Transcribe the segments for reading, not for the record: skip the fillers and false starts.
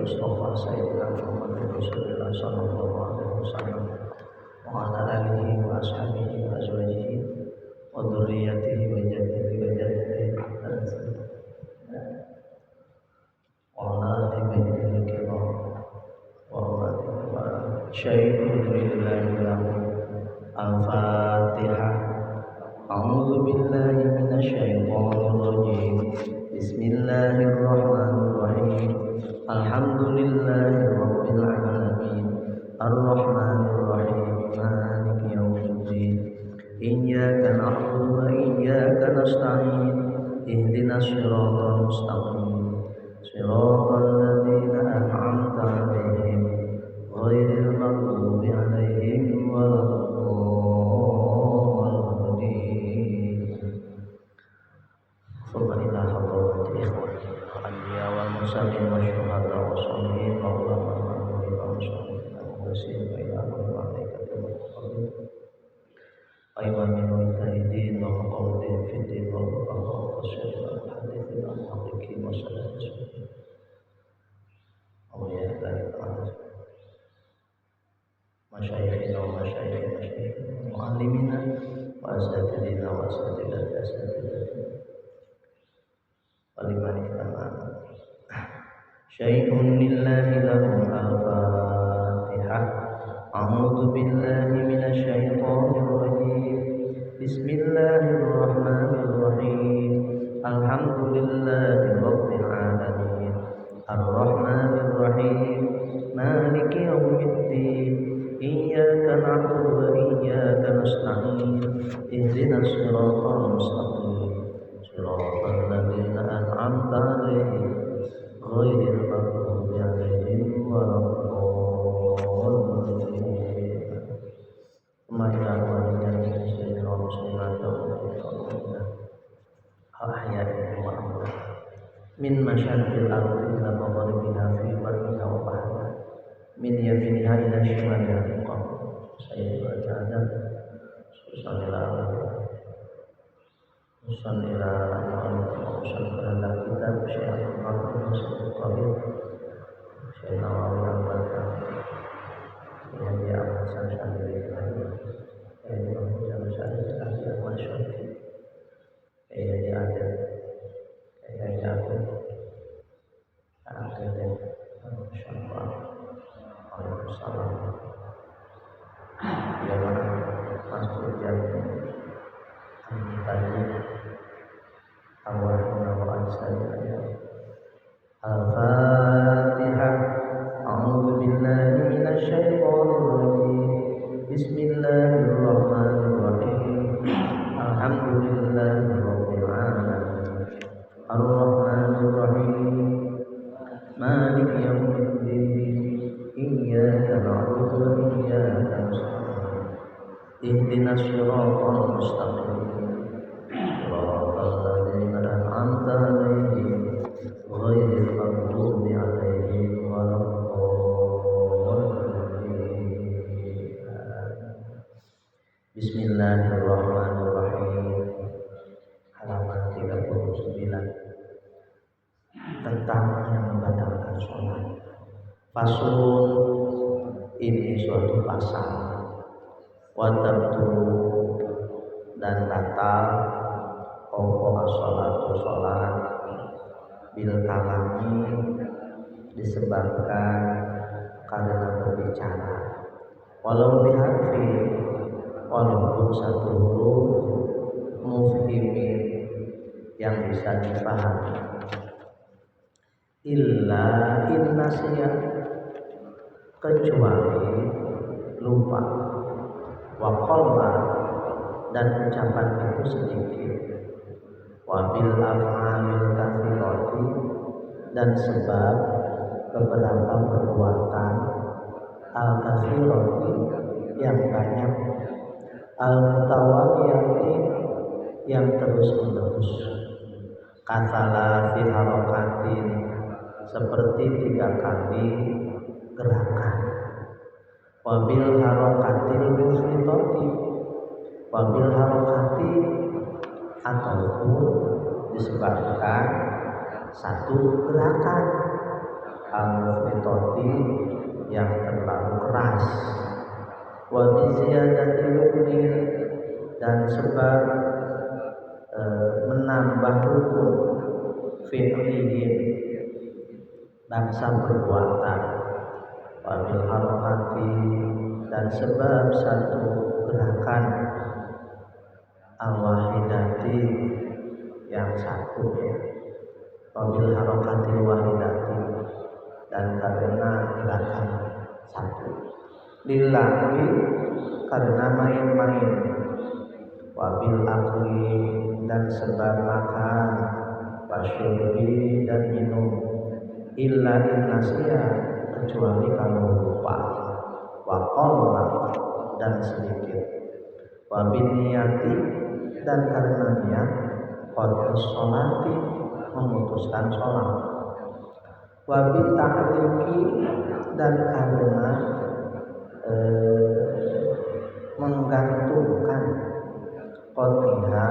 Mustafa Sayyidina Muhammad Rasulullah sallallahu alaihi wasallam wa ala alihi wa ashabihi wa azwajihi wa dzurriyyatihi wa jaddihi wa jaddatihi wa ala alihi kiram wa rahmatihi wa syai'un lillahi lahu al-fatihah. A'udzu billahi minasyaitonir rajim. Bismillahirrahmanirrahim. Alhamdulillahi rabbil alamin. Ar-rahmanir rahim. Maliki yaumiddin. Iyyaka na'budu wa iyyaka nasta'in. Ihdinas siratal mustaqim. Siratal ladzina an'amta 'alaihim ghairil maghdubi 'alaihim waladdallin. Subhanallah wa bihamdihi al-anbiya wal mursalin wa syuhada wa sholihin wa ulama wa musyrikin wa muhsinin wa ila malaikatil muqarrabin wa imamin mujtahidin wa muqarrabin fid din wa fuqaha wa syarihil haditsin wa muhaqqiqin wa salatin awliya Allah masyayikhina wa masyayikhina muallimina wa asatidina wa asatidina walimani tamam syai'un lillahi lahum al-fatihah. A'udzu billahi minasyaitonir rajim. Bismillahirrahmanirrahim. Alhamdulillahi rabbil alamin. Ar-rahmanir rahim. Maliki yaumiddin. Iyyaka na'budu wa iyyaka nasta'in. Ihdinas siratal mustaqim. Siratal ladzina an'amta 'alaihim ghairil maghdubi 'alaihim waladdallin. Ma'al walidayni sayyidina Rasulullah ahya'i wa amwat min masyariqil ardi ila magharibiha fi barriha wa bahriha min yaminiha ila shimaliha sayyidina Adam sallallahu Musallila alaihi wasallam kita bersyukur kepada Allah Sayyidina Muhammad yang dia amaskan sendiri yang dia amaskan sendiri masyarakat yang dia ada yang dia ada masyaallah Waalaikumsalam ya mana masuk jalan tadi Al-Fatihah. A'udzu billahi minasyaitonir rajim. Bismillahirrahmanirrahim. Alhamdulillahi rabbil alamin. Ar-rahmanir rahim. Maliki yaumiddin. Iyyaka na'budu wa iyyaka nasta'in. Ihdinas siratal mustaqim. أنعمت عليهم غير المغضوب عليهم ولا الضالين. Bismillahirrahmanirrahim. Halaman 39 tentang yang membatalkan sholat. Fasul, ini suatu pasal. Wadabtu, dan batal pokok as-sholatu sholat bil kalami disebabkan karena berbicara walau biharfi walaupun satu huruf mufhimin yang bisa dipahami illa innasiyah kecuali lupa wa qalba dan ucapan itu sedikit wabil af'alil katsirati dan sebab beberapa perbuatan al-katsirati yang banyak al-mutawaliyati yang terus menerus kasala fi harokatin seperti 3 kali gerakan wabil harokatil mufritati wabil harokati ataupun disebabkan satu gerakan al-mufritati yang terlalu keras, wa bi ziyadati ruknin dan sebab menambah rukun fi'lihim bangsa perbuatan, wa bil harakati dan sebab satu gerakan al-wahidati yang satu ya, wa bil harakati wahidati dan karena gerakan satu, lillahi karena main-main, wabil akli dan sebab makan, wasyurbi dan minum, illa innasiya kecuali kalau lupa, waqalla dan sedikit, wabil niyati dan karena niat, qadhus sholati memutuskan sholat, wabil ta'liqi dan karena menggantungkan qadhiha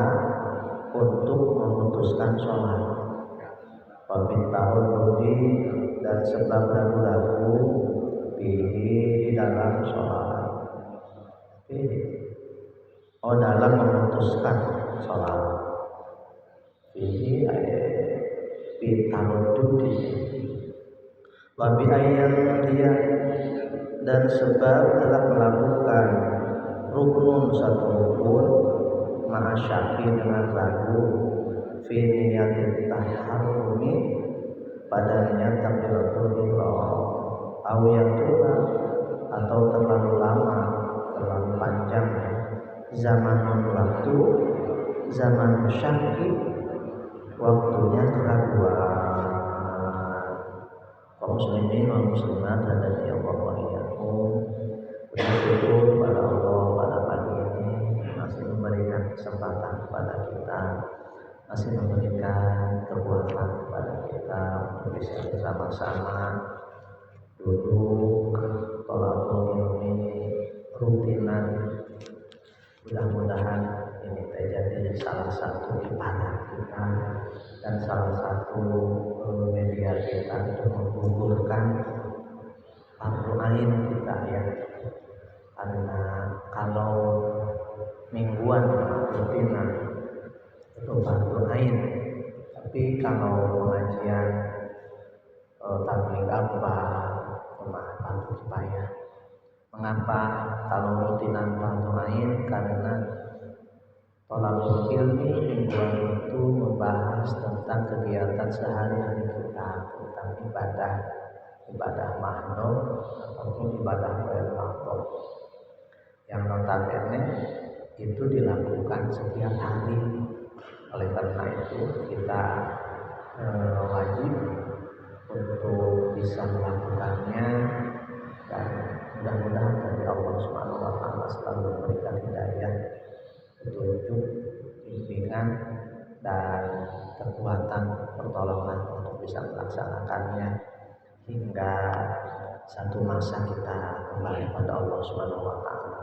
untuk memutuskan sholat, wabil ta'arrudi dan sebab ragu-ragu di dalam sholat, dalam memutuskan sholat, bitarududi, wabi ayat dia dan sebab telah melakukan rukun satu rukun ma'asyaki dengan ragu fi niyatin taharrumi pada niat takbiratul ihram, atau terlalu lama, terlalu panjang zaman waktu, zaman syaki waktunya keraguan. Kaum muslimin wal muslimat hadani Allah wa iyyakum, bersyukur pada Allah pada pagi ini masih memberikan kesempatan kepada kita, masih memberikan kekuatan kepada kita untuk bisa bersama-sama duduk thalabul ilmi rutinan. Mudah-mudahan ini terjadi salah satu ibadah kita dan salah satu media kita untuk menggugurkan fardu ain kita ya. Karena kalau mingguan rutinan itu fardu ain, tapi kalau pengajian tabligh apa fardu kifayah. Mengapa kalau rutinan fardu ain? Karena thalabul ilmi mingguan itu membahas tentang kegiatan sehari-hari kita, tentang ibadah mahdhuf ataupun ibadah ghair mahdhuf yang notabene itu dilakukan setiap hari. Oleh karena itu kita wajib untuk bisa melakukannya, dan mudah-mudahan dari Allah Subhanahu wa taala selalu memberikan hidayah, petunjuk, bimbingan dan kekuatan pertolongan untuk bisa melaksanakannya hingga satu masa kita kembali pada Allah Subhanahu wa taala.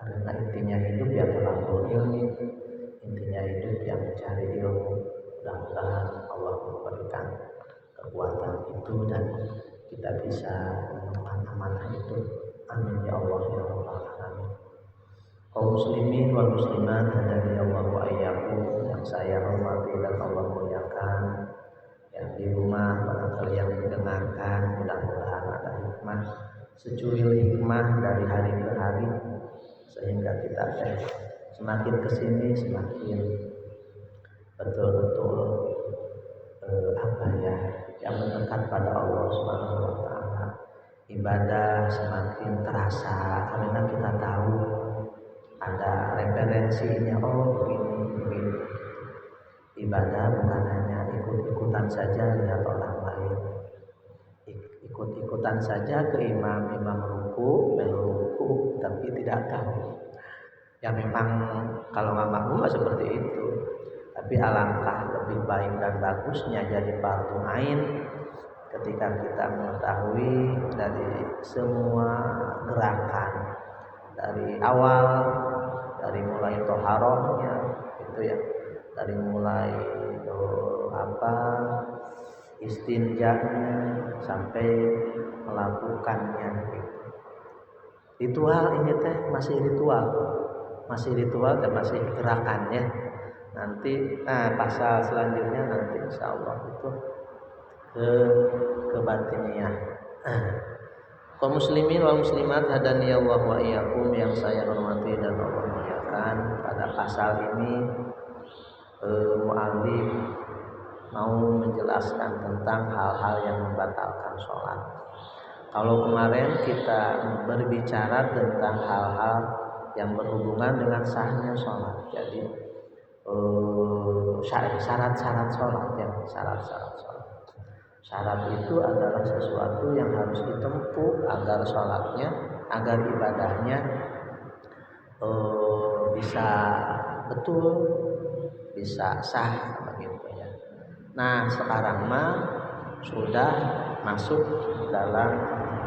Karena intinya hidup ya thalabul ilmi, intinya hidup yang mencari ilmu. Mudah-mudahan Allah memberikan kekuatan itu dan kita bisa menemukan amanah itu. Amin ya Allah ya rabbal alamin. Kaum muslimin wal muslimat hadani Allah wa iyyakum yang saya hormati dan Allah muliakan, yang di rumah barangkali yang mendengarkan, mudah-mudahan ada hikmah, secuil hikmah dari hari ke hari, sehingga kita semakin kesini semakin betul-betul yang mendekat pada Allah Subhanahu wa taala. Ibadah semakin terasa karena kita tahu ada referensinya. Begini. Ibadah bukan hanya ikut-ikutan saja lihat orang lain, ikut-ikutan saja ke imam ruku, tapi tidak tahu. Ya memang kalau nggak makmum seperti itu, tapi alangkah lebih baik dan bagusnya jadi fardu ain ketika kita mengetahui dari semua gerakan dari awal, dari mulai toharohnya itu ya, dari mulai istinjanya sampai melakukannya. Ritual ini teh masih ritual dan masih gerakannya. Nanti pasal selanjutnya nanti insya Allah itu ke batiniyah. Kaum muslimin wal muslimat hadaniyallahu wa iyyakum yang saya hormati dan Allah muliakan, pada pasal ini muallif mau menjelaskan tentang hal-hal yang membatalkan sholat. Kalau kemarin kita berbicara tentang hal-hal yang berhubungan dengan sahnya sholat, jadi syarat-syarat sholat ya, syarat-syarat sholat. Syarat itu adalah sesuatu yang harus ditempuh agar sholatnya, agar ibadahnya bisa betul, bisa sah begitu ya. Nah sekarang mah sudah masuk dalam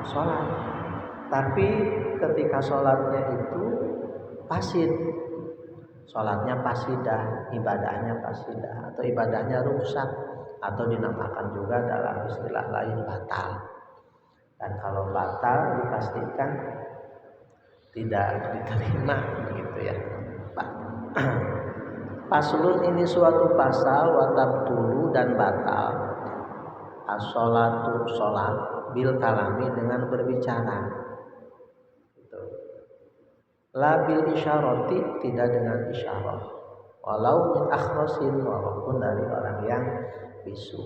sholat, tapi ketika sholatnya itu fasid, sholatnya fasidah, ibadahnya fasidah, atau ibadahnya rusak, atau dinamakan juga dalam istilah lain batal. Dan kalau batal dipastikan tidak diterima begitu ya. Paslun ini suatu pasal watab dulu dan batal as-sholatu sholat bil kalami dengan berbicara. Gitu. La bil isyarati, tidak dengan isyarat. Walau min akhrasin, walaupun dari orang yang bisu.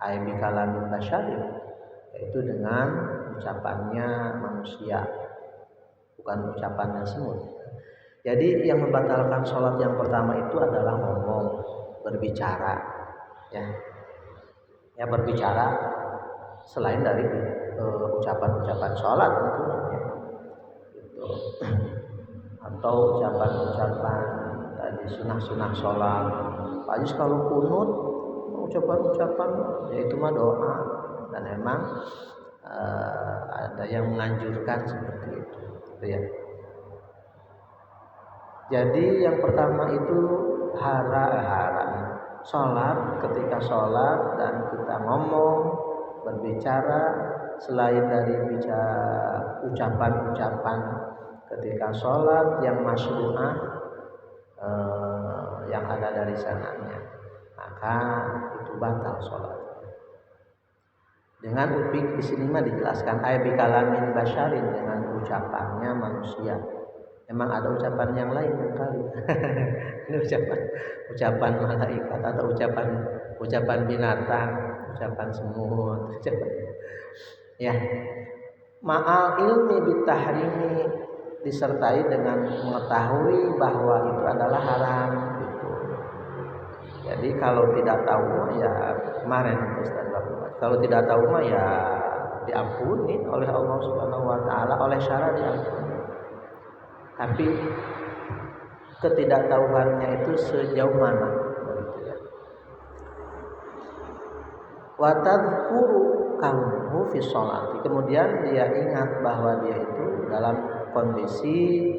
Ai bi kalamin basyarin, yaitu dengan ucapannya manusia, bukan ucapannya semut. Jadi yang membatalkan sholat yang pertama itu adalah ngomong, berbicara, ya berbicara selain dari ucapan-ucapan sholat tentunya, gitu. Atau ucapan-ucapan tadi sunah-sunah sholat. Pak kalau kunut ucapan-ucapan yaitu mah doa, dan memang ada yang menganjurkan seperti itu ya. Jadi yang pertama itu haram sholat, ketika sholat dan kita ngomong, berbicara selain dari ucapan-ucapan ketika sholat yang masyru'ah yang ada dari sananya, maka itu batal sholat. Dengan upik di sini mah dijelaskan ay bikalamin basyarin, dengan ucapannya manusia. Memang ada ucapan yang lain kali. Ini ucapan malaikat atau ucapan binatang, ucapan semut, ya. Ma'al ilmi bitahrimi, disertai dengan mengetahui bahwa itu adalah haram gitu. Jadi kalau tidak tahu ya kemarin Ustaz Bapak, kalau tidak tahu mah ya diampuni oleh Allah Subhanahu wa taala, oleh syara diampuni. Tapi ketidaktahuannya itu sejauh mana begitu ya. Wa tadhkuru kaunuhu fi sholati, kemudian dia ingat bahwa dia itu dalam kondisi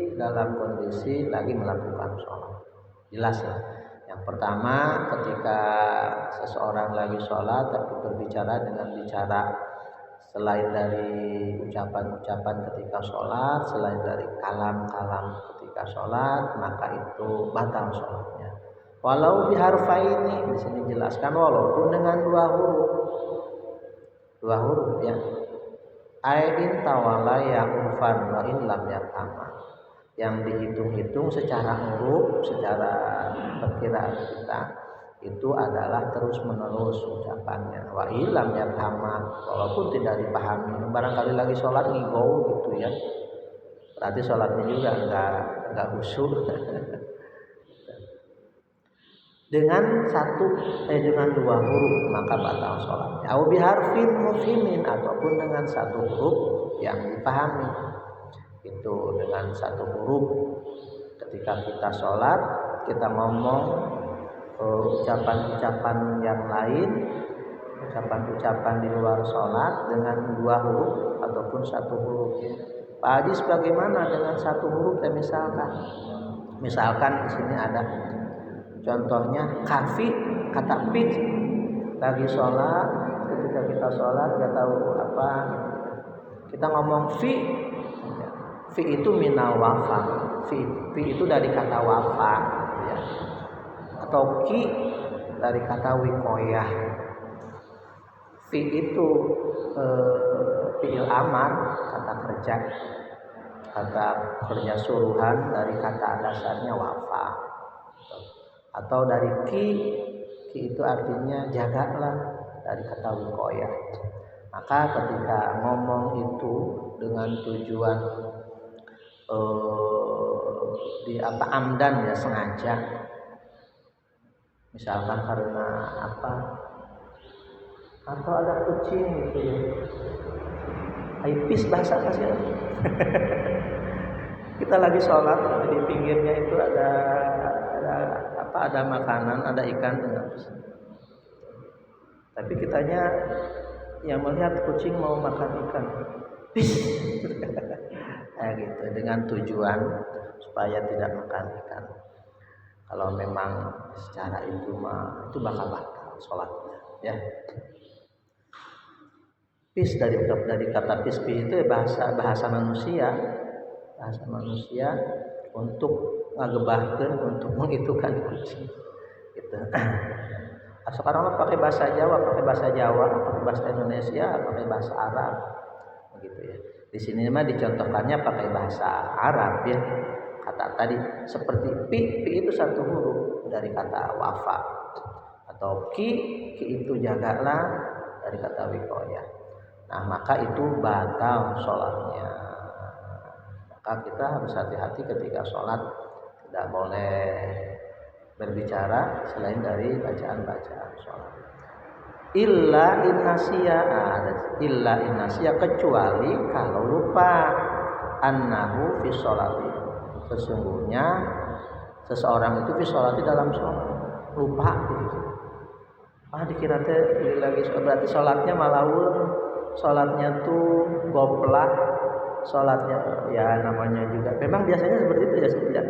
lagi melakukan sholat. Jelas ya. Yang pertama ketika seseorang lagi sholat tapi berbicara dengan bicara selain dari ucapan-ucapan ketika sholat, selain dari kalam-kalam ketika sholat, maka itu batal sholatnya. Walau biharfaini, di sini jelaskan walaupun dengan dua huruf ya. Ain tawala ya urfan wa in lam yatama, yang dihitung-hitung secara huruf, secara perkiraan kita itu adalah terus menerus ucapannya. Wa ilam yafhama, walaupun tidak dipahami. Barangkali lagi sholat ngigau gitu ya, berarti sholatnya juga enggak khusyuk. Dengan dua huruf maka batal sholatnya. Au biharfin mufhimin, ataupun dengan satu huruf yang dipahami. Itu dengan satu huruf ketika kita sholat, kita ngomong ucapan-ucapan yang lain, ucapan-ucapan di luar sholat dengan dua huruf ataupun satu huruf. Pak Hadis bagaimana dengan satu huruf? Misalkan di sini ada contohnya kafi, kata fi lagi sholat, ketika kita sholat nggak tahu apa, kita ngomong fi itu minal wafa, fi itu dari kata wafa, ya. Atau ki dari kata wikoyah. Fi itu fi'il amar, kata kerja suruhan dari kata dasarnya wafa. Atau dari ki itu artinya jagalah dari kata wikoyah. Maka ketika ngomong itu dengan tujuan amdan, ya sengaja, misalkan karena apa, atau ada kucing gitu ya, aipis bahasa apa sih? Kita lagi sholat, di pinggirnya itu ada makanan, ada ikan, tapi kitanya yang melihat kucing mau makan ikan, nah, gitu, dengan tujuan supaya tidak makan ikan. Kalau memang secara itu bakal batal sholatnya, ya. Pis dari kata pis itu bahasa manusia untuk ngagebahkeun, untuk mengitukan kucing gitu. Sekarang pakai bahasa Jawa, pakai bahasa Indonesia, pakai bahasa Arab begitu ya. Di sini mah dicontohkannya pakai bahasa Arab, ya. Kata tadi seperti pi itu satu huruf dari kata wafa, atau ki itu jagalah dari kata wikoyah. Nah, maka itu batal sholatnya. Maka kita harus hati-hati ketika sholat, tidak boleh berbicara selain dari bacaan sholat. Illa innasiya, kecuali kalau lupa, annahu fi sholati, sesungguhnya seseorang itu fi sholati, dalam sholat lupa gitu. Dikira teh lagi berarti sholatnya malaun, sholatnya tuh goblak, sholatnya ya namanya juga. Memang biasanya seperti itu ya, sejak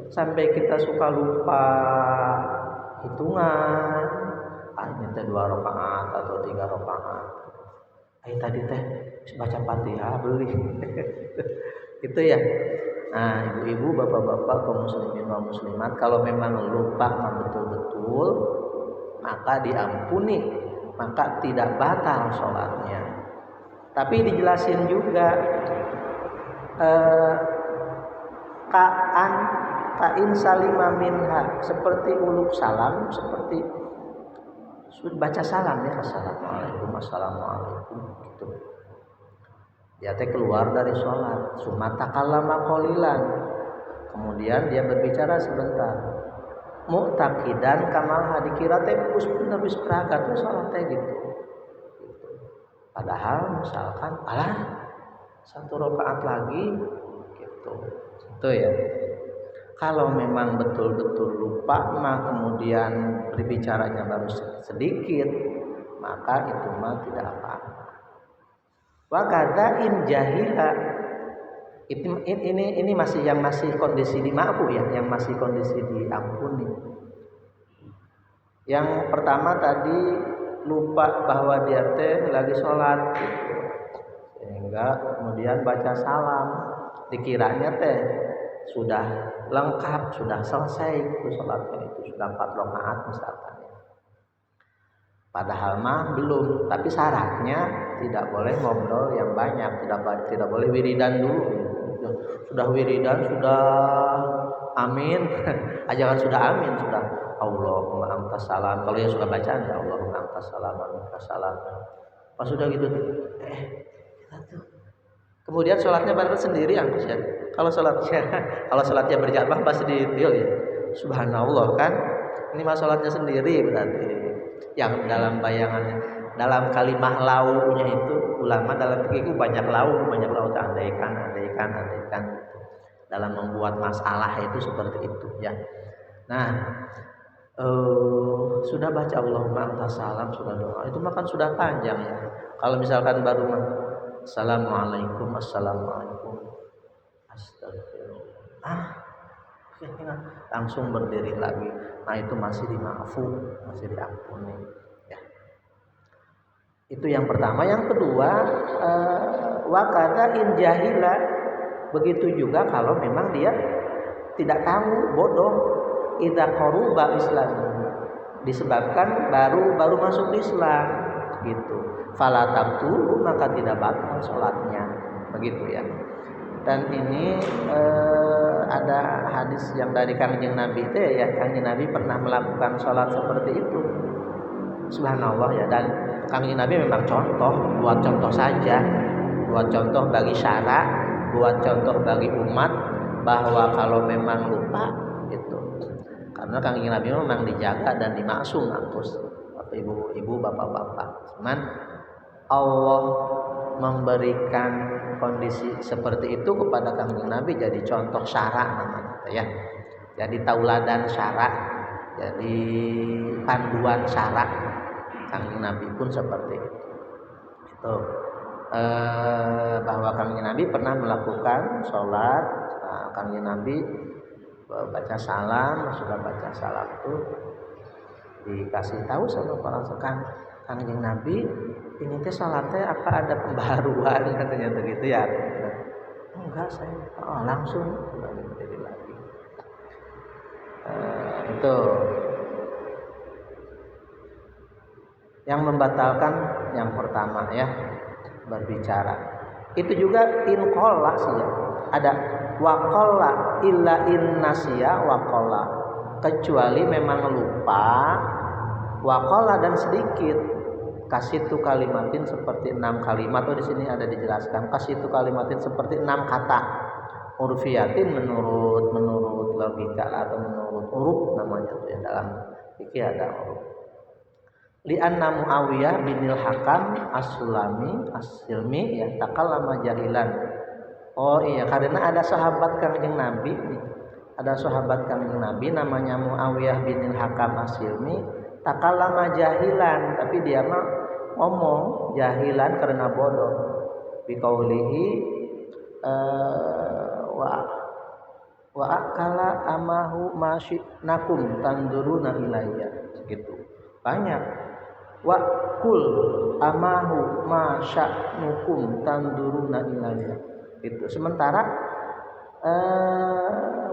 sampai kita suka lupa hitungan, ini teh 2 rakaat atau 3 rakaat. Tadi teh baca Fatihah beli. Itu ya. Nah, ibu-ibu, bapak-bapak, kaum muslimin kaum muslimat, kalau memang lupa betul-betul, maka diampuni, maka tidak batal sholatnya. Tapi dijelasin juga ka'in salima minha, seperti uluk salam, seperti baca salam, ya, assalamualaikum gitu. Dia keluar dari sholat, summa takallama qalilan, kemudian dia berbicara sebentar, mu'taqidan kamal dikira bener wis pragat sholat gitu. Padahal misalkan satu rakaat lagi gitu. Itu ya. Kalau memang betul-betul lupa, kemudian berbicaranya baru sedikit, maka itu mah tidak apa-apa. Wa kadza'in jahila, ini masih kondisi dimaafu, ya, yang masih kondisi diampuni. Yang pertama tadi lupa bahwa dia lagi sholat gitu, sehingga kemudian baca salam, dikiranya sudah lengkap, sudah selesai itu sholatnya, itu sudah 4 rakaat misalkan, ya. Padahal belum, tapi syaratnya tidak boleh ngobrol yang banyak, tidak boleh wiridan dulu. Sudah wiridan, sudah amin, jangan sudah amin, sudah Allahumma antas salam. Kalau yang suka bacaan, ya Allahumma antas salam, antas salam. Pas sudah gitu kemudian sholatnya baru sendiri, ya. Kalau sholatnya berjamaah pasti ditil, ya. Subhanallah, kan ini mah sholatnya sendiri, berarti yang dalam bayangannya, dalam kalimah launya itu, ulama dalam fikih banyak lau andaikan dalam membuat masalah itu seperti itu, ya. Nah, sudah baca Allahumma antas salam, sudah doa, itu makan sudah panjang, ya. Kalau misalkan baru assalamualaikum astagfirullah, langsung berdiri lagi, nah itu masih dimaafu, masih diampuni, ya. Itu yang pertama. Yang kedua, wa kadza in jahila, begitu juga kalau memang dia tidak tahu, bodoh, idza qaruba Islam, disebabkan baru masuk Islam gitu. Fala tabtu, maka tidak batal salatnya, begitu ya. Dan ini ada hadis yang dari Kangjeng Nabi teh ya, Kangjeng Nabi pernah melakukan salat seperti itu. Subhanallah ya. Dan Kangjeng Nabi memang buat contoh saja, buat contoh bagi syara, buat contoh bagi umat bahwa kalau memang lupa gitu. Karena Kangjeng Nabi memang dijaga dan dimaksum terus ibu-ibu, bapak-bapak. Cuman Allah memberikan kondisi seperti itu kepada Kangjeng Nabi jadi contoh syara namanya ya. Jadi tauladan syara, jadi panduan syara. Kangjeng Nabi pun seperti itu. Itu bahwa Kangjeng Nabi pernah melakukan sholat, Kangjeng Nabi baca salam, sudah baca salam itu dikasih tahu sama para sekan Kangjeng Nabi, ini teh salatnya apa ada pembaharuan katanya begitu ya. Enggak, saya langsung jadi lagi. Itu yang membatalkan yang pertama ya, berbicara. Itu juga inqalla sih ya. Ada waqalla illa innasiya waqalla, kecuali memang lupa, waqalla dan sedikit. Kasitu kalimatin seperti 6 kalimat, atau di sini ada dijelaskan kasitu kalimatin seperti 6 kata. Urfiyatin menurut logika atau menurut uruf namanya itu ya, dalam fikih ada uruf. Li'anna Muawiyah binil Hakam as-Sulami as-Silmi ya takallama jahilan. Oh iya, karena ada sahabat Kangjeng Nabi, ada sahabat Kangjeng Nabi namanya Muawiyah binil Hakam as-Silmi, takallama jahilan, tapi dia mah ngomong jahilan karena bodoh. Biqaulihi wa akala amahu masyinakum tanduruna ilayya, gitu. Banyak. Wa kul amahu ma sya'nukum tanduruna ilayya, itu. Sementara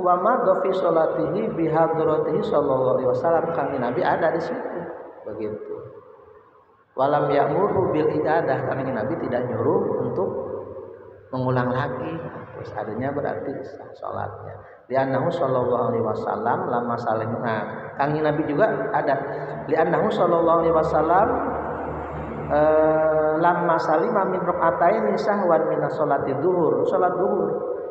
wa ma fi sholatihi bi hadratihi sallallahu alaihi wasallam, Kangjeng Nabi ada di situ begitu. Walam ya'muru bil ibadah, Kangjeng Nabi tidak nyuruh untuk mengulang lagi, terus adanya berarti sah salatnya. Li'annahu sallallahu alaihi wasallam lama salim. Nah, Kangjeng Nabi juga ada li'annahu sallallahu alaihi wasallam lamma salima min rak'ataini sahwan min sholati duhur. Salat duhur,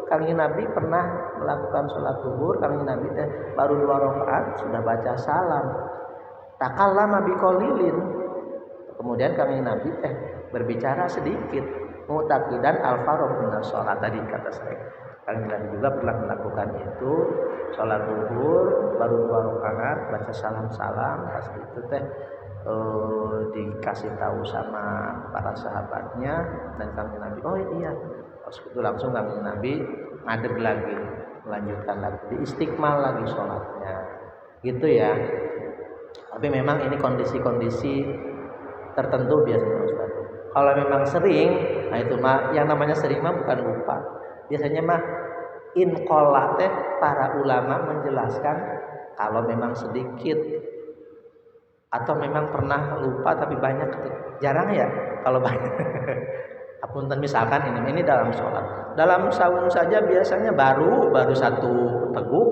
Kangjeng Nabi pernah melakukan salat duhur, Kangjeng Nabi baru 2 rakaat sudah baca salam. Takallama biqalilin, kemudian Kangjeng Nabi berbicara sedikit, mu'taqidan al-faragh min shalat, tadi kata saya. Kangjeng Nabi juga pernah melakukan itu, salat duhur baru 2 rakaat baca salam-salam, pas itu dikasih tahu sama para sahabatnya, dan Kangjeng Nabi oh iya, pas itu langsung Kangjeng Nabi ngadeg lagi, melanjutkan lagi, diistiqmal lagi sholatnya gitu ya. Tapi memang ini kondisi-kondisi tertentu biasanya Ustaz. Kalau memang sering, nah itu mah yang namanya sering mah bukan lupa. Biasanya mah inqalla teh para ulama menjelaskan kalau memang sedikit atau memang pernah lupa tapi banyak, jarang ya kalau banyak. Apunten, misalkan ini dalam sholat, dalam saum saja biasanya baru 1 teguk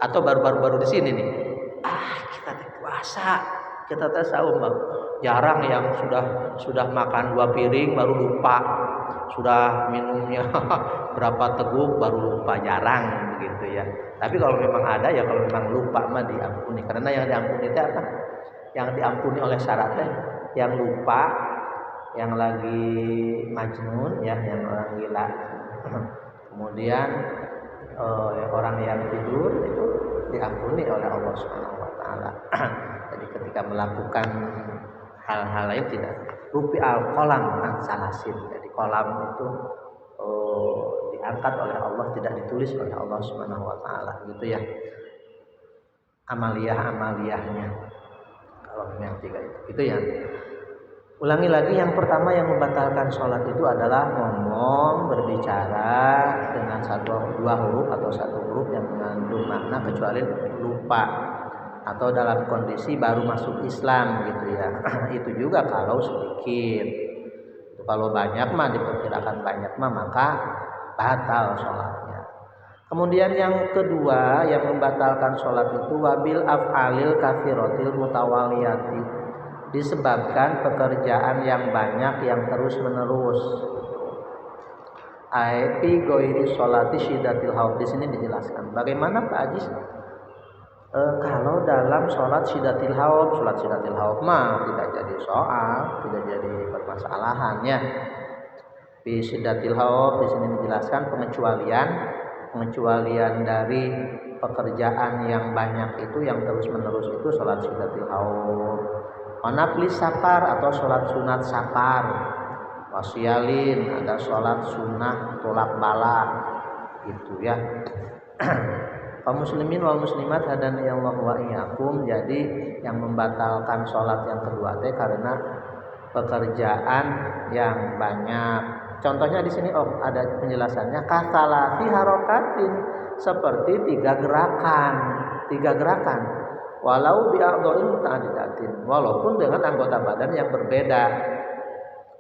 atau baru di sini nih. Kita puasa, kita saum, jarang yang sudah makan 2 piring baru lupa, sudah minumnya berapa teguk baru lupa, jarang begitu ya. Tapi kalau memang ada ya, kalau memang lupa mah diampuni, karena yang diampuni itu apa? Yang diampuni oleh syaratnya yang lupa, yang lagi majnun ya, yang orang gila, kemudian orang yang tidur itu diampuni oleh Allah Subhanahu wa taala. Jadi ketika melakukan hal-hal lain tidak rupi al-qalam an salasin. Jadi kolam itu diangkat oleh Allah, tidak ditulis oleh Allah Subhanahu wa taala gitu ya. Amaliyahnya kalau yang 3 itu ya. Ulangi lagi, yang pertama yang membatalkan sholat itu adalah ngomong, berbicara dengan dua huruf atau satu huruf yang mengandung makna kecuali lupa atau dalam kondisi baru masuk Islam gitu ya. Itu juga kalau sedikit. Kalau banyak mah, diperkirakan banyak mah, maka batal sholatnya. Kemudian yang kedua yang membatalkan sholat itu wabil af'alil katsirotil mutawaliyati, disebabkan pekerjaan yang banyak yang terus menerus. Aepi goiri sholati syidatil haud, di sini dijelaskan bagaimana Pak Ajis kalau dalam sholat syidatil haud. Sholat syidatil haud mah tidak jadi soal, tidak jadi permasalahannya. Di syidatil haud di sini dijelaskan pengecualian dari pekerjaan yang banyak itu yang terus menerus itu sholat syidatil haud. Onapli sapar atau sholat sunat sapar, wasialin ada sholat sunnah tolak bala gitu ya. Kaum muslimin wal muslimat hadani Allah wa iyyakum. Jadi yang membatalkan sholat yang kedua teh karena pekerjaan yang banyak. Contohnya di sini ada penjelasannya, kasalasi harokatin, seperti tiga gerakan. Walau bi'adhain muta'addidatin, walaupun dengan anggota badan yang berbeda.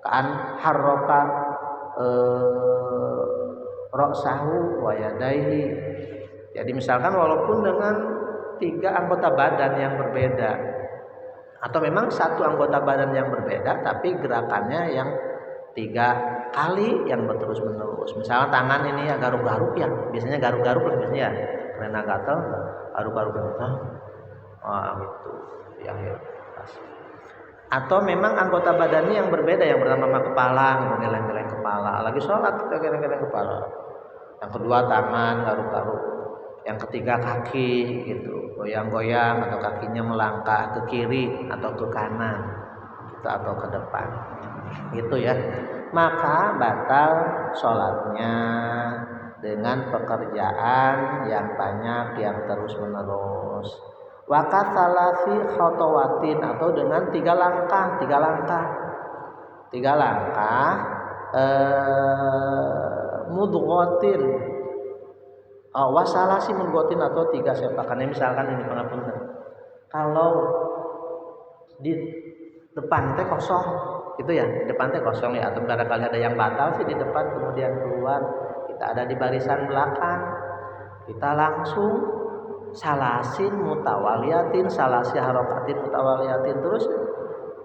Kan harroka ra'sahu wa yadaihi. Jadi misalkan walaupun dengan tiga anggota badan yang berbeda, atau memang satu anggota badan yang berbeda tapi gerakannya yang 3 kali yang terus menerus. Misalnya tangan ini ya garuk-garuk ya, biasanya garuk-garuk lah biasanya ya, karena gatal garuk-garuk gitu ya. Atau memang anggota badannya yang berbeda, yang pertama kepala, geleng-geleng kepala, lagi sholat kita geleng-geleng kepala, yang kedua tangan garuk-garuk, yang ketiga kaki gitu, goyang-goyang atau kakinya melangkah ke kiri atau ke kanan gitu, atau ke depan gitu ya. Maka batal sholatnya dengan pekerjaan yang banyak yang terus menerus. Wakasalasi khotowatin, atau dengan 3 langkah mudghotin, wasalasi mudghotin, atau 3 sepakan. Misalkan ini pengapunten, kalau di depan teh kosong gitu ya, di depan teh kosong ya, atau barangkali ada yang batal sih di depan kemudian keluar, kita ada di barisan belakang, kita langsung salasin mutawaliyatin, salasi harokatin mutawaliyatin, terus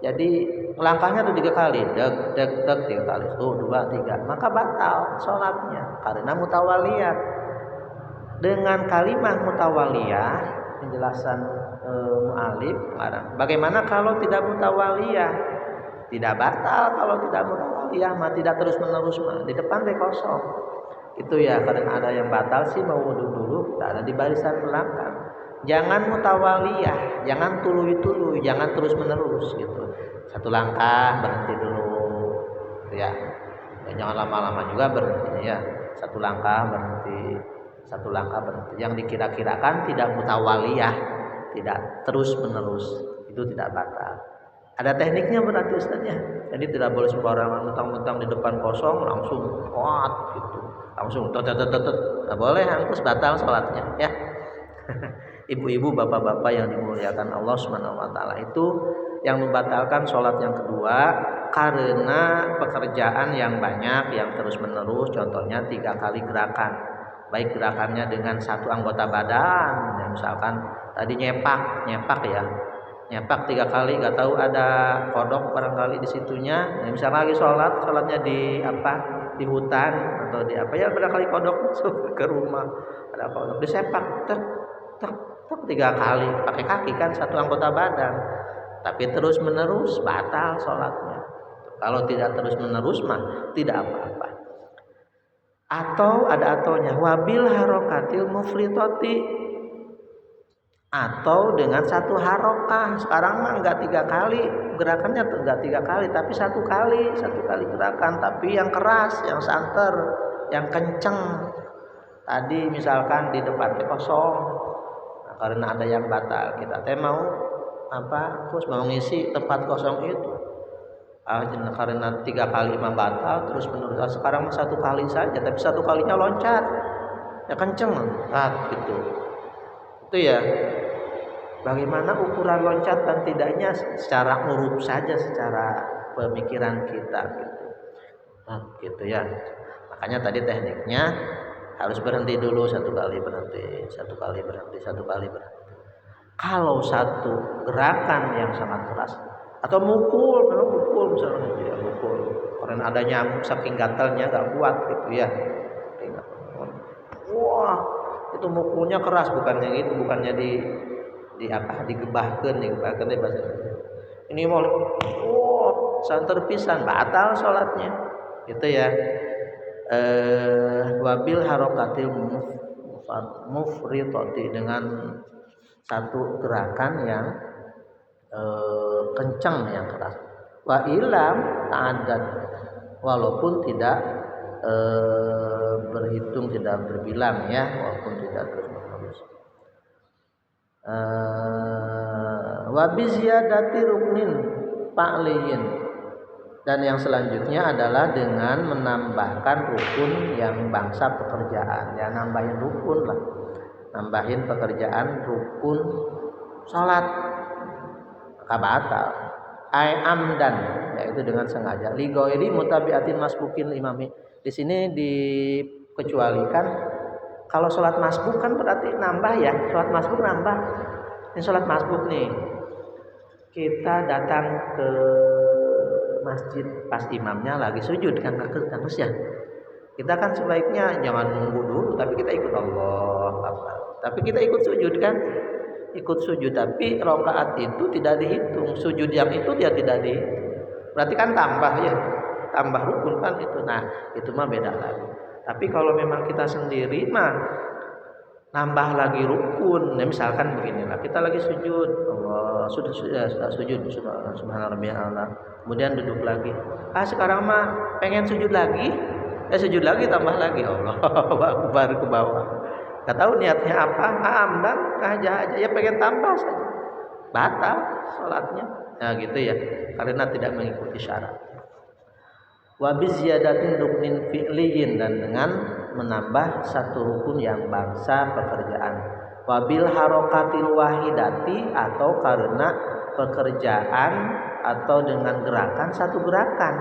jadi langkahnya tuh 3 kali, deg 3 kali, 2 3, maka batal sholatnya karena mutawaliyat. Dengan kalimat mutawaliyah, penjelasan mu'alif bagaimana kalau tidak mutawaliyah? Tidak batal kalau tidak mutawaliyah mah, tidak terus menerus mah, di depan teh kosong itu ya. Karena ada yang batal sih mau wudhu dulu, ada di barisan belakang. Jangan mutawaliyah, jangan tului-tului, jangan terus menerus gitu. 1 langkah berhenti dulu ya, jangan lama-lama juga berhenti ya. 1 langkah berhenti, 1 langkah berhenti. Yang dikira-kirakan tidak mutawaliyah, tidak terus menerus, itu tidak batal. Ada tekniknya berarti Ustaznya. Jadi tidak boleh sembarangan mentang-mentang di depan kosong langsung kuat gitu, langsung nggak boleh, terus batal sholatnya ya. Ibu-ibu, bapak-bapak yang dimuliakan Allah Subhanahu wa taala, itu yang membatalkan sholat yang kedua karena pekerjaan yang banyak yang terus menerus. Contohnya 3 kali gerakan, baik gerakannya dengan 1 anggota badan ya, misalkan tadi nyepak ya, nyepak 3 kali, nggak tahu ada kodok barangkali di situnya ya, misalnya lagi sholatnya di hutan atau di apa ya, barangkali kodok masuk ke rumah, ada kodok disepak tek 3 kali pakai kaki kan, 1 anggota badan, tapi terus menerus batal sholatnya. Kalau tidak terus menerus mah tidak apa-apa. Atau ada atonya, wabil harokatil mufritoti, atau dengan 1 harokah. Sekarang mah enggak 3 kali gerakannya, enggak 3 kali tapi 1 kali gerakan, tapi yang keras, yang santer, yang kenceng. Tadi misalkan di depan kosong, nah, karena ada yang batal, kita mau terus mau ngisi tempat kosong itu, karena 3 kali imam batal terus menerus. Sekarang 1 kali saja, tapi 1 kalinya loncat ya kenceng gitu. Itu ya. Bagaimana ukuran loncat dan tidaknya secara uruf saja, secara pemikiran kita gitu. Gitu ya. Makanya tadi tekniknya harus berhenti dulu 1 kali berhenti, 1 kali berhenti, 1 kali berhenti. Kalau satu gerakan yang sangat keras atau mukul misalnya ya, mukul karena ada nyamuk saking gatalnya nggak kuat gitu ya. Wah, itu mukulnya keras, bukannya gitu, bukannya digebahkan deh bahasa. Ini mau santer pisan batal sholatnya gitu ya. Wabil harokatil mufridati, dengan satu gerakan yang kencang, yang keras. Wa ilam ta'addad, walaupun tidak berhitung, tidak berbilang ya, walaupun tidak terus-menerus. Wa bi ziyadati ruknin fa'liyin, dan yang selanjutnya adalah dengan menambahkan rukun yang bangsa pekerjaan, ya nambahin rukun lah, nambahin pekerjaan rukun salat, maka batal. Ai amdan, yaitu dengan sengaja. Li ghairi mutabiatin masbukin imami. Di sini dikecualikan kalau sholat masbuk kan berarti nambah ya, sholat masbuk nambah. Ini sholat masbuk nih, kita datang ke masjid pas imamnya lagi sujud kan terus ya. Kita kan sebaiknya jangan nunggu dulu, tapi kita ikut Allah, tapi kita ikut sujud kan, ikut sujud, tapi rakaat itu tidak dihitung, sujud yang itu dia tidak dihitung, berarti kan tambah ya, tambah rukun kan itu. Nah itu mah beda lagi. Tapi kalau memang kita sendiri mah nambah lagi rukun, nah misalkan beginilah, kita lagi sujud, Allah sudah sujud, subhanallah, kemudian duduk lagi, sekarang mah pengen sujud lagi, sujud lagi, tambah lagi, Allah baru ke bawah. Gak tahu niatnya apa, amdan aja ya pengen tambah saja, batal sholatnya. Nah gitu ya, karena tidak mengikuti syarat. Wa bi ziyadatin ruknin fi'liyin, dan dengan menambah satu rukun yang bangsa pekerjaan. Wa bil harokatil wahidati, atau karena pekerjaan atau dengan gerakan, satu gerakan.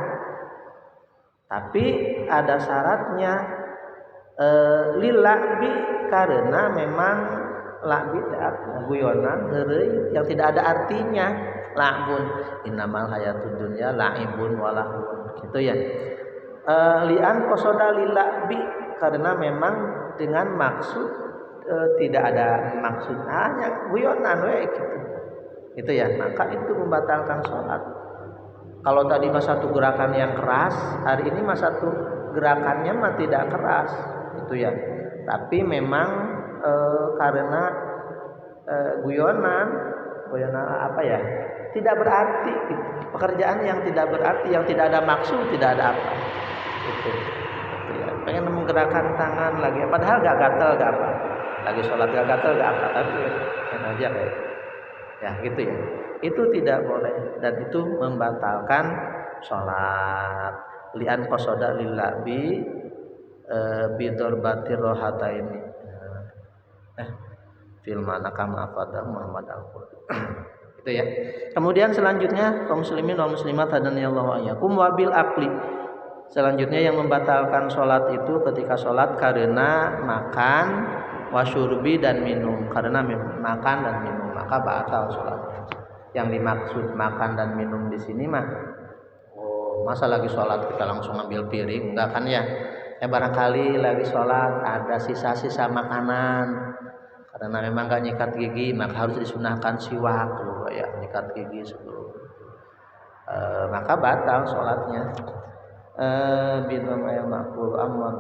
Tapi ada syaratnya, lilakbi, karena memang lakbi guyonan heureuy yang tidak ada artinya. La'bun innamal hayatud dunya la'ibun walahun, gitu ya. Li'an qasoda lilakbi, karena memang dengan maksud tidak ada maksud, hanya guyonan we gitu. Itu ya, maka itu membatalkan sholat. Kalau tadi mah satu gerakan yang keras, hari ini mah satu gerakannya mah tidak keras, itu ya. Tapi memang karena guyonan apa ya? Tidak berarti, gitu. Pekerjaan yang tidak berarti, yang tidak ada maksud, tidak ada apa. Itu ya. Pengen menggerakkan tangan lagi, padahal gak gatel, gak apa. Lagi sholat gak gatel, gak apa. Tapi yang aja kayak, ya gitu ya. Itu tidak boleh, dan itu membatalkan sholat. Li'an qasoda lillabi bidorbatir rohata ini. Filmana kama afada Muhammad al-Qur'an. Itu ya. Kemudian selanjutnya kaum muslimin wal muslimat hadanallahu ayyakum wabil akli. Selanjutnya yang membatalkan sholat itu ketika sholat karena makan, wasyurbi, dan minum. Karena makan dan minum maka batal sholatnya. Yang dimaksud makan dan minum di sini mah, masa lagi sholat kita langsung ambil piring, enggak kan ya? Barangkali lagi sholat ada sisa-sisa makanan, karena memang gak nyikat gigi maka harus disunahkan siwak loh ya, nyikat gigi sebelum maka batal sholatnya. Binam ayam makul amman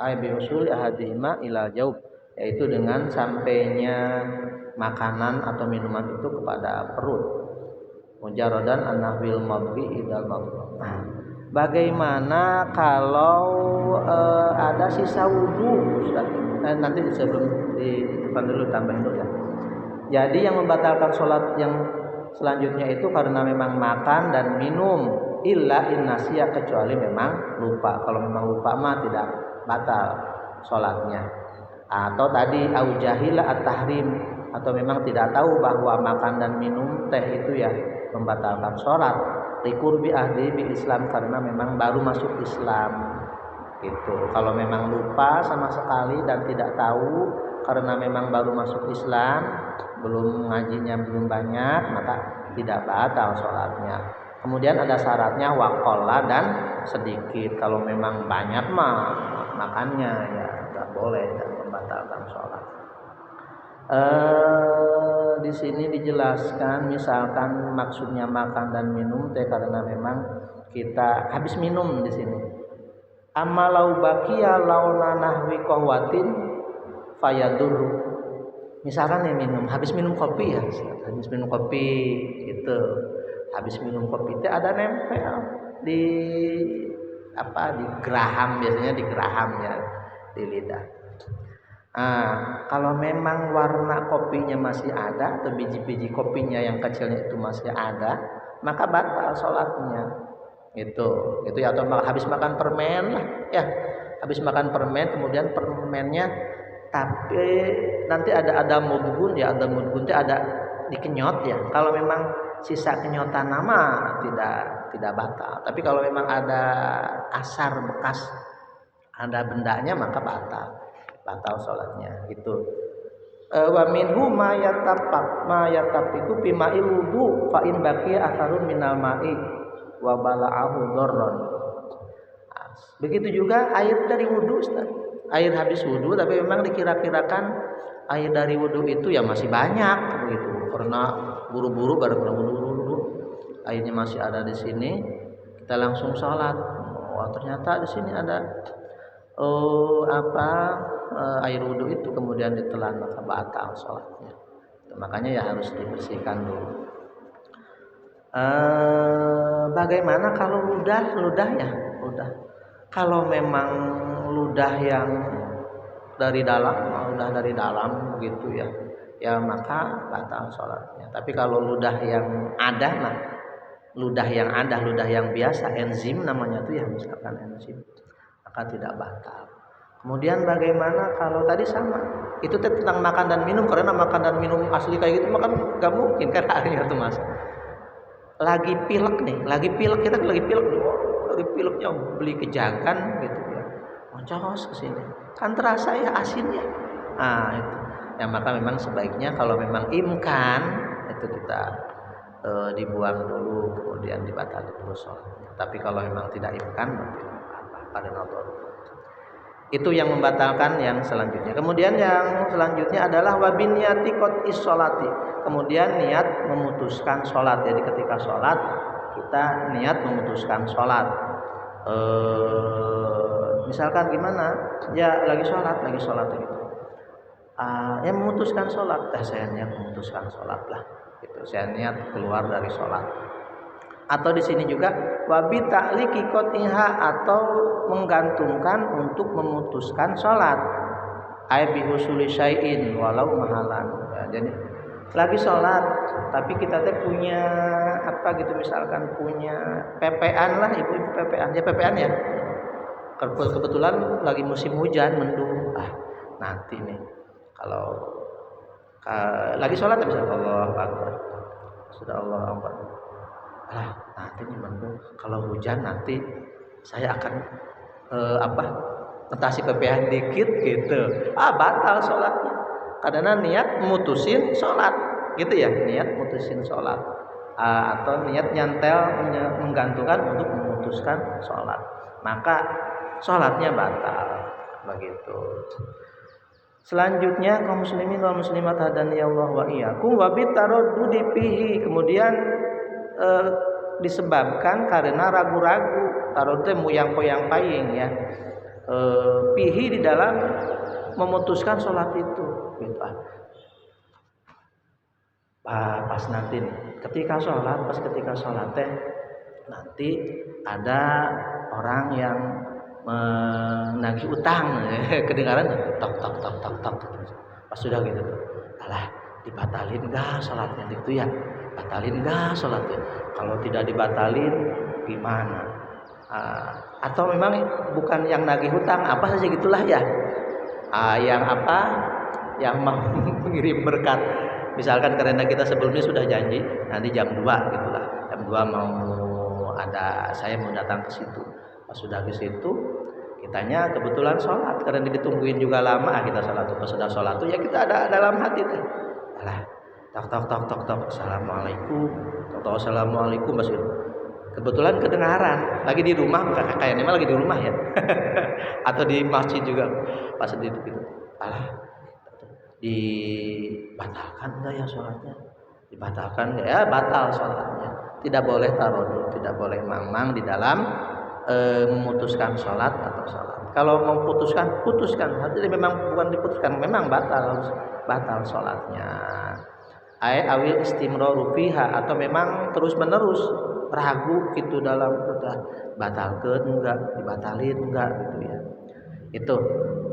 ay bi usul ahadihima ilal jaub, yaitu dengan sampainya makanan atau minuman itu kepada perut. Mujarradan an-nahwil mabbi idal mabbi. Bagaimana kalau ada sisa wudu? Nanti sebelum di depan dulu tambahin dulu ya. Jadi yang membatalkan sholat yang selanjutnya itu karena memang makan dan minum, illa innasiya, kecuali memang lupa. Kalau memang lupa mah tidak batal sholatnya. Atau tadi au jahila at-tahrim, atau memang tidak tahu bahwa makan dan minum teh itu ya membatalkan sholat. Liqurbi ahdi bil Islam, karena memang baru masuk Islam gitu. Kalau memang lupa sama sekali dan tidak tahu karena memang baru masuk Islam, belum ngajinya belum banyak, maka tidak batal sholatnya. Kemudian ada syaratnya waqalla, dan sedikit. Kalau memang banyak mah makannya ya nggak boleh dan membatalkan sholat. Di sini dijelaskan misalkan maksudnya makan dan minum teh karena memang kita habis minum di sini. Amalau baqiya launa nahwi qahwatin fayadur. Misalkan nih habis minum kopi ya, habis minum kopi gitu. Habis minum kopi teh ada nempel di di geraham, biasanya di geraham ya, di lidah. Kalau memang warna kopinya masih ada atau biji-biji kopinya yang kecilnya itu masih ada, maka batal sholatnya. Gitu ya. Atau habis makan permen lah ya, habis makan permen kemudian permennya tapi nanti ada mudgun ya, ada mudgun itu ada dikenyot ya. Kalau memang sisa kenyotan nama tidak batal. Tapi kalau memang ada asar bekas, ada bendanya, maka batal sholatnya gitu. Wa minhu ma yatafiku bima'il wudu fa in baqiya atharun minal ma'i wa bala'ahu dharran. Begitu juga air dari wudu, Ustaz. Air habis wudu tapi memang dikira-kirakan air dari wudu itu ya masih banyak begitu. Karena buru-buru airnya masih ada di sini, kita langsung sholat. Ternyata di sini ada air wudu itu kemudian ditelan, maka batal sholatnya. Makanya ya harus dibersihkan dulu. Bagaimana kalau ludah ya? Kalau memang ludah yang dari dalam begitu ya maka batal sholatnya. Tapi kalau ludah yang biasa, enzim namanya itu ya, misalkan enzim, maka tidak batal. Kemudian bagaimana kalau tadi sama itu tentang makan dan minum, karena makan dan minum asli kayak gitu makan nggak mungkin kan akhirnya tuh mas. Lagi pilek pileknya beli kejagan gitu ya, moncos ke sini kan terasa ya asinnya. Itu ya, maka memang sebaiknya kalau memang imkan itu kita dibuang dulu kemudian dibatalkan dulu sholatnya. Tapi kalau memang tidak imkan pada nodor. Itu yang membatalkan yang selanjutnya. Kemudian yang selanjutnya adalah wabiniyati qot'is sholati. Kemudian niat memutuskan sholat. Jadi ketika sholat kita niat memutuskan sholat. Misalkan gimana? Ya lagi sholat gitu. Yang memutuskan sholat, saya niat memutuskan sholat lah. Gitu. Saya niat keluar dari sholat. Atau di sini juga wabi ta'liqi qot'iha, atau menggantungkan untuk memutuskan sholat. Ai bi husuli syai'in walau mahalan. Ya, jadi lagi sholat tapi kita punya gitu, misalkan punya PPN lah, ibu-ibu PPN ya. Kebetulan lagi musim hujan mendung. Nanti nih kalau lagi sholat misalkan Allah Akbar. Sudah Allah Akbar. Nanti nih mendung, kalau hujan nanti saya akan ngetasi PPN dikit gitu. Batal sholatnya. Karena niat mutusin sholat gitu ya, niat mutusin sholat. Atau niat nyantel menggantungkan untuk memutuskan sholat, maka sholatnya batal begitu. Selanjutnya kaum muslimin wal muslimat hadani Allah wa iyyakum wa bitaraddudi fihi, kemudian disebabkan karena ragu-ragu, tarodde muyang-poyang paing ya, fihi di dalam memutuskan sholat itu gitu. Pas nanti nih ketika sholat teh nanti ada orang yang menagih utang kedengaran tok. Pas sudah gitu dibatalin enggak sholatnya itu ya, batalin enggak sholatnya. Kalau tidak dibatalin gimana? Atau memang bukan yang nagih hutang apa saja gitulah ya, yang apa, yang mau mengirim berkat, misalkan karena kita sebelumnya sudah janji nanti jam 2 gitulah, jam 2 mau ada, saya mau datang ke situ. Pas sudah ke situ kitanya kebetulan sholat karena ditungguin juga lama, kita sholat tuh. Pas sudah sholat tuh ya kita ada dalam hati tuh, alah tok assalamualaikum, tok assalamualaikum, masih kebetulan kedengaran lagi di rumah, kayaknya mah lagi di rumah ya atau di masjid juga. Pas di itu gitu, alah dibatalkan enggak ya sholatnya, dibatalkan ya, batal sholatnya. Tidak boleh tarodud, tidak boleh mamang di dalam memutuskan sholat atau sholat. Kalau mau putuskan, jadi memang bukan diputuskan, memang batal sholatnya. Awil istimroru fiha, atau memang terus menerus ragu gitu dalam batalkeun enggak, dibatalin enggak gitu ya. Itu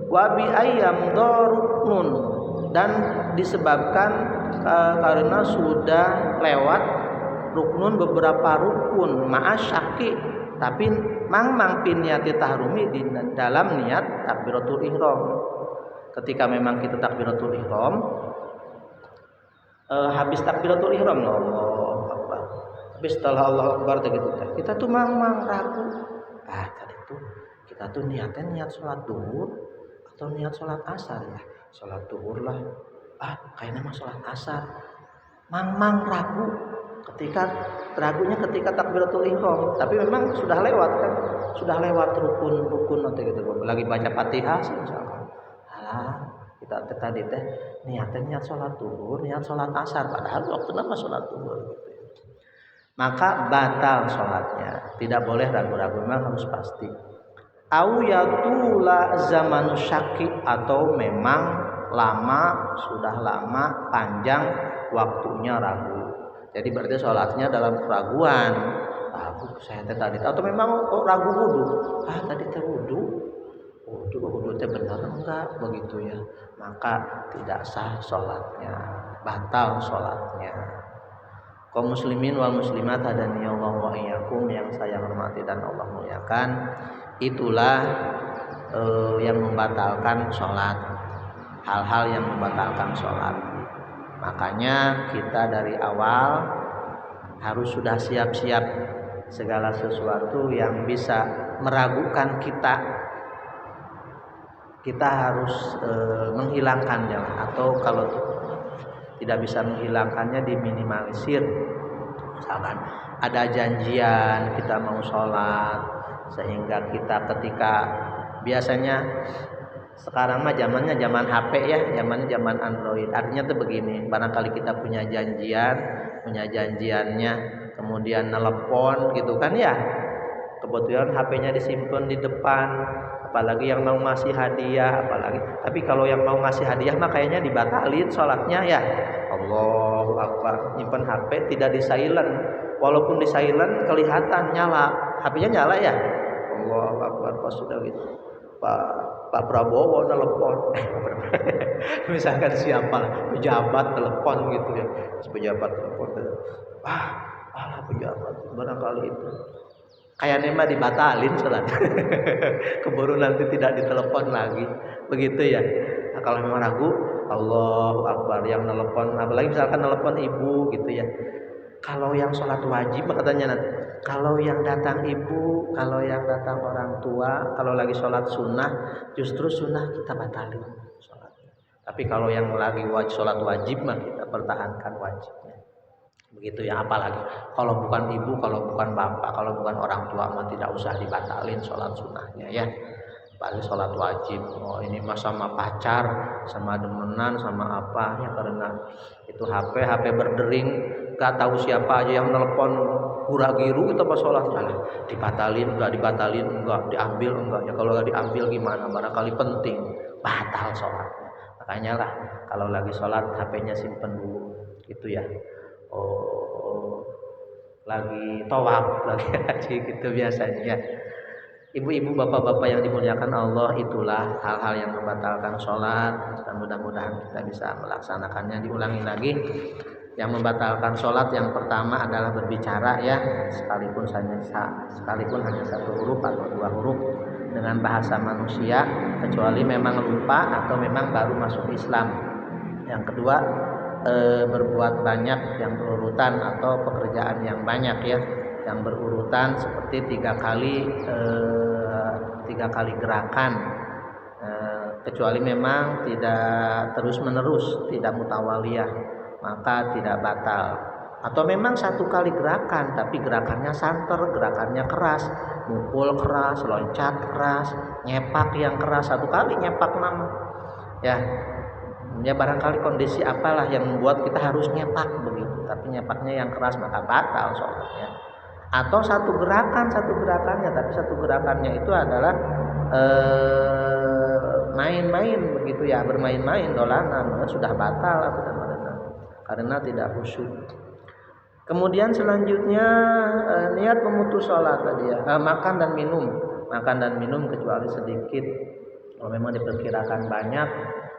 wabi ayam doruknun, dan disebabkan karena sudah lewat ruknun, beberapa rukun ma'asyaki, tapi mang pin niati tahrumi, di dalam niat takbiratul ihram. Ketika memang kita takbiratul ihram, habis takbiratul ihram Allahu Akbar, habis setelah Allah Akbar gitu kita tuh mang ragu, tadi tuh kita tuh niatnya niat sholat duhur atau niat sholat asar ya, sholat duhur lah, kayaknya mah sholat asar, mang ragu. Ragunya ketika takbiratul ihram, tapi memang sudah lewat kan, sudah lewat rukun nanti gitu, lagi baca Fatihah sih misalkan, kita tadi niat sholat duhur, niat sholat asar, padahal waktu nama sholat duhur gitu. Maka batal sholatnya, tidak boleh ragu-ragu, memang harus pasti. Au yatula zamanu syaki, atau memang sudah lama panjang waktunya ragu. Jadi berarti sholatnya dalam keraguan, ragu saya tadi, atau memang ragu wudu, tadi wudu teh benar enggak begitu ya, maka tidak sah sholatnya, batal sholatnya. Kaum muslimin wal muslimat hadani Allah wa iyyakum, yang saya hormati dan Allah muliakan, itulah yang membatalkan sholat, hal-hal yang membatalkan sholat. Makanya kita dari awal harus sudah siap-siap segala sesuatu yang bisa meragukan kita. Kita harus menghilangkannya, atau kalau tidak bisa menghilangkannya diminimalisir. Misalkan ada janjian kita mau sholat, sehingga kita ketika biasanya sekarang mah zamannya zaman HP ya, zaman Android. Artinya tuh begini, barangkali kita punya janjiannya, kemudian nelpon gitu kan ya. Kebetulan HP-nya disimpan di depan, apalagi yang mau ngasih hadiah, apalagi. Tapi kalau yang mau ngasih hadiah mah kayaknya dibatalin sholatnya ya. Allahu Akbar, nyimpen HP tidak di silent. Walaupun di silent kelihatan nyala, HP-nya nyala ya. Allahu Akbar, pas sudah gitu. Pak Prabowo telepon, misalkan siapa pejabat telepon gitu ya, pejabat telepon, pejabat barangkali itu kayaknya mah dibatalin sholat, keburu nanti tidak ditelepon lagi, begitu ya. Nah, kalau memang ragu, Allahu Akbar, yang telepon, apalagi misalkan telepon ibu gitu ya. Kalau yang sholat wajib katanya nanti, kalau yang datang ibu, kalau yang datang orang tua, kalau lagi sholat sunnah, justru sunnah kita batalin sholatnya. Tapi kalau yang lagi sholat wajib mah kita pertahankan wajibnya. Begitu ya, apalagi kalau bukan ibu, kalau bukan bapak, kalau bukan orang tua mah tidak usah dibatalin sholat sunnahnya ya. Paling sholat wajib, ini mah sama pacar, sama demenan, sama apa ya, karena itu HP berdering, gak tahu siapa aja yang telepon hura-giru, kita pas sholatnya dibatalin enggak, diambil enggak ya. Kalau gak diambil gimana, barangkali penting, batal sholatnya. Makanya lah kalau lagi sholat HP-nya simpen dulu gitu ya. Lagi tawaf, lagi haji gitu biasanya. Ibu-ibu, bapak-bapak yang dimuliakan Allah, itulah hal-hal yang membatalkan sholat, dan mudah-mudahan kita bisa melaksanakannya. Diulangi lagi, yang membatalkan sholat yang pertama adalah berbicara, ya, sekalipun hanya satu huruf atau dua huruf dengan bahasa manusia, kecuali memang lupa atau memang baru masuk Islam. Yang kedua, berbuat banyak yang berurutan atau pekerjaan yang banyak, ya, yang berurutan seperti tiga kali gerakan, kecuali memang tidak terus menerus, tidak mutawaliyah, maka tidak batal. Atau memang satu kali gerakan tapi gerakannya santer, gerakannya keras, mukul keras, loncat keras, nyepak yang keras, satu kali nyepak nama, ya barangkali kondisi apalah yang membuat kita harus nyepak begitu, tapi nyepaknya yang keras, maka batal sholatnya. Atau satu gerakannya, tapi satu gerakannya itu adalah main-main begitu, ya, bermain-main dolanan, sudah batal karena tidak khusyuk. Kemudian selanjutnya niat memutus sholat tadi, ya, makan dan minum kecuali sedikit. Kalau memang diperkirakan banyak,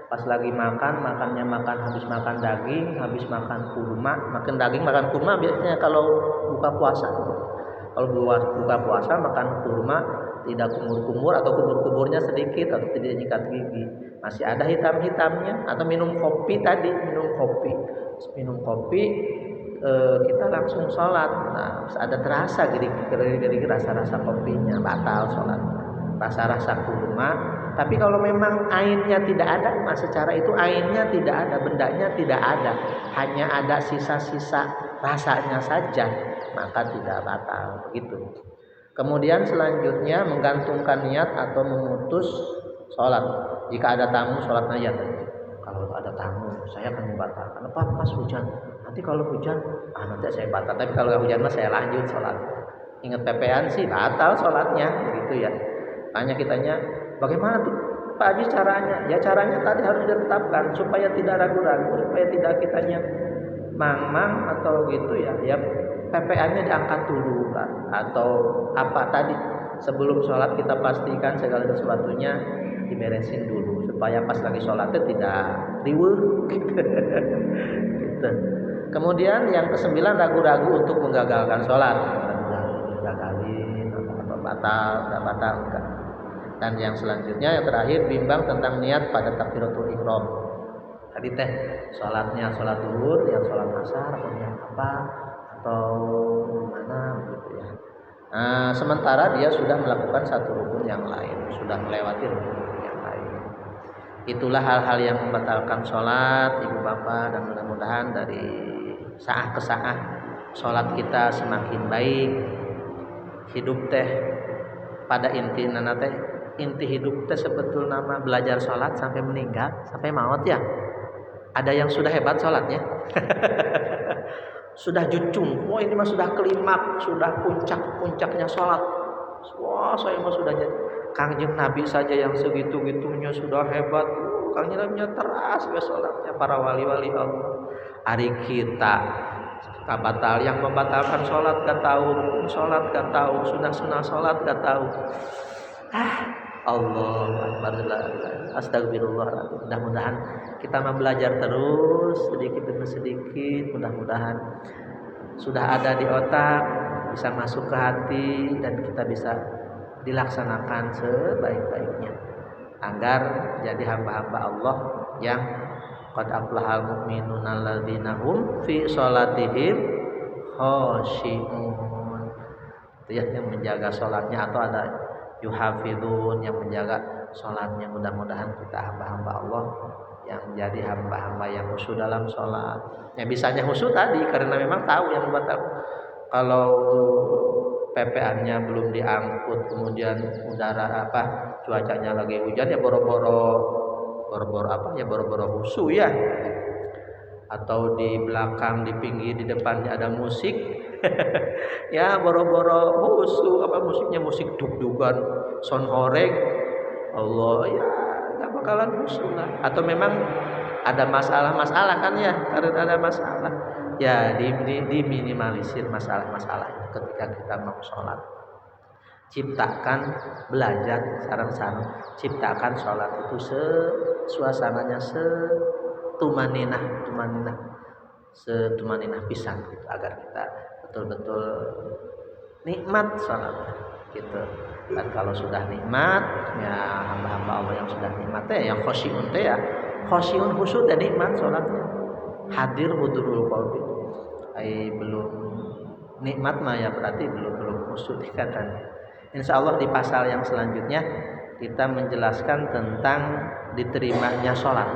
pas lagi makannya habis makan daging, habis makan kurma, makan daging makan kurma biasanya kalau buka puasa. Kalau buka puasa makan kurma tidak kumur-kumur atau kumur-kumurnya sedikit atau tidak nyikat gigi, masih ada hitam-hitamnya. Atau minum kopi, kita langsung sholat. Nah, ada terasa gini rasa kopinya, batal sholat. Rasa kurma. Tapi kalau memang ainnya tidak ada, secara itu ainnya tidak ada, bendanya tidak ada, hanya ada sisa-sisa rasanya saja, maka tidak batal begitu. Kemudian selanjutnya menggantungkan niat atau memutus sholat. Jika ada tamu, sholat niat. Kalau ada tamu, saya akan membatalkan. Apa pas hujan? Nanti kalau hujan, nanti saya batal. Tapi kalau hujan saya lanjut sholat. Ingat PPN sih batal sholatnya, begitu ya. Tanya kitanya, bagaimana tuh Pak Haji caranya? Ya caranya tadi harus ditetapkan supaya tidak ragu-ragu, supaya tidak kitanya mang-mang atau gitu, ya. Ya PPN-nya diangkat dulu kan, atau apa tadi sebelum sholat kita pastikan segala sesuatunya diberesin dulu supaya pas lagi sholatnya tidak riweuh gitu. Kemudian yang ke-9, ragu-ragu untuk menggagalkan sholat, gagalin atau batal, enggak batal enggak. Dan yang selanjutnya, yang terakhir, bimbang tentang niat pada takbiratul ihram. Tadi teh sholatnya sholat zuhur, yang sholat asar atau yang apa atau mana gitu, ya. Nah, sementara dia sudah melakukan satu rukun yang lain, sudah melewati rukun yang lain. Itulah hal-hal yang membatalkan sholat, ibu bapak, dan mudah-mudahan dari saat ke saat sholat kita semakin baik. Hidup teh pada inti hidup teh sebetulnya nama belajar sholat sampai meninggal, sampai maut, ya. Ada yang sudah hebat sholatnya. Sudah jucung, ini mah sudah klimaks, sudah puncaknya sholat. Wah, saya mah sudah jadi Kangjeng Nabi saja yang segitu-gitunya sudah hebat. Kangjeng Nabi teras ya sholatnya, para wali-wali Allah. Hari kita batal, yang membatalkan sholat gak tahu, sholat gak tahu, sunah sholat gak tahu. Allah Akbar, astagfirullah. Mudah-mudahan kita mau belajar terus sedikit demi sedikit, mudah-mudahan sudah ada di otak, bisa masuk ke hati, dan kita bisa dilaksanakan sebaik-baiknya agar jadi hamba-hamba Allah yang qad aflahal mu'minuna alladzina hum fi sholatihim khashi'un. Itu ya, yang menjaga sholatnya, atau ada yuhafidun yang menjaga sholatnya. Mudah-mudahan kita hamba-hamba Allah yang menjadi hamba-hamba yang khusyuk dalam sholat. Ya bisanya khusyuk tadi karena memang tahu yang membatal. Kalau PPN-nya belum diangkut, kemudian udara cuacanya lagi hujan, ya boro-boro khusyuk, ya. Atau di belakang, di pinggir, di depannya ada musik. Ya boro-boro musiknya musik dug-dugan, sound horeg, Allah, ya nggak bakalan khusyuk lah. Atau memang ada masalah kan, ya, karena ada masalah, ya diminimalisir masalah ketika kita mau sholat. ciptakan, belajar sareng-sareng ciptakan sholat itu suasananya setumaninah pisan gitu, agar kita betul-betul nikmat sholat gitu. Dan kalau sudah nikmat ya, hamba-hamba Allah yang sudah nikmat yang khosyiun ya khosyiun khusyuk dan nikmat sholatnya, hadir hudurul qalbi. Belum nikmat mah ya berarti belum khusyuk katanya. Insya Allah di pasal yang selanjutnya kita menjelaskan tentang diterimanya sholat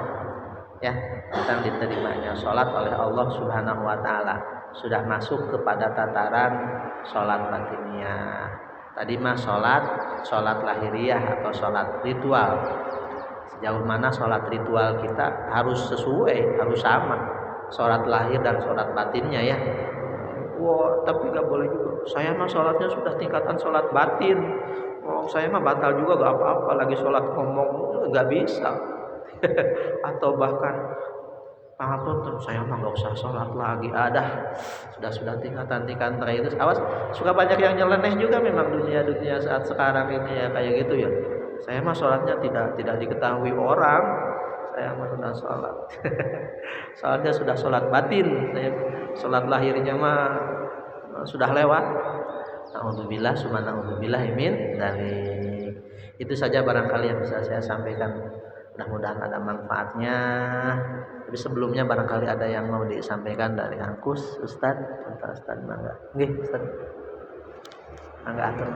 ya, tentang diterimanya sholat oleh Allah Subhanahu wa Ta'ala. Sudah masuk kepada tataran sholat batiniyah. Tadi mah sholat lahiriah atau sholat ritual. Sejauh mana sholat ritual kita harus sesuai, harus sama sholat lahir dan sholat batinnya ya. Wah, tapi gak boleh juga. Saya mah sholatnya sudah tingkatan sholat batin. Oh, saya mah batal juga gak apa-apa, lagi sholat ngomong gak bisa. Atau bahkan saya mah gak usah sholat lagi. Sudah tingkatan itu. Awas, suka banyak yang nyeleneh juga memang dunia saat sekarang ini ya kayak gitu ya. Saya mah sholatnya tidak diketahui orang. Saya mah sudah sholat. Soalnya sudah sholat batin. Sholat lahirnya mah sudah lewat. Na'udzubillah summa na'udzubillah min dzalik. Itu saja barangkali yang bisa saya sampaikan. Mudah-mudahan ada manfaatnya. Tapi sebelumnya barangkali ada yang mau disampaikan dari Angkus, Ustaz, mangga. Nggih, Ustaz. Mangga atur.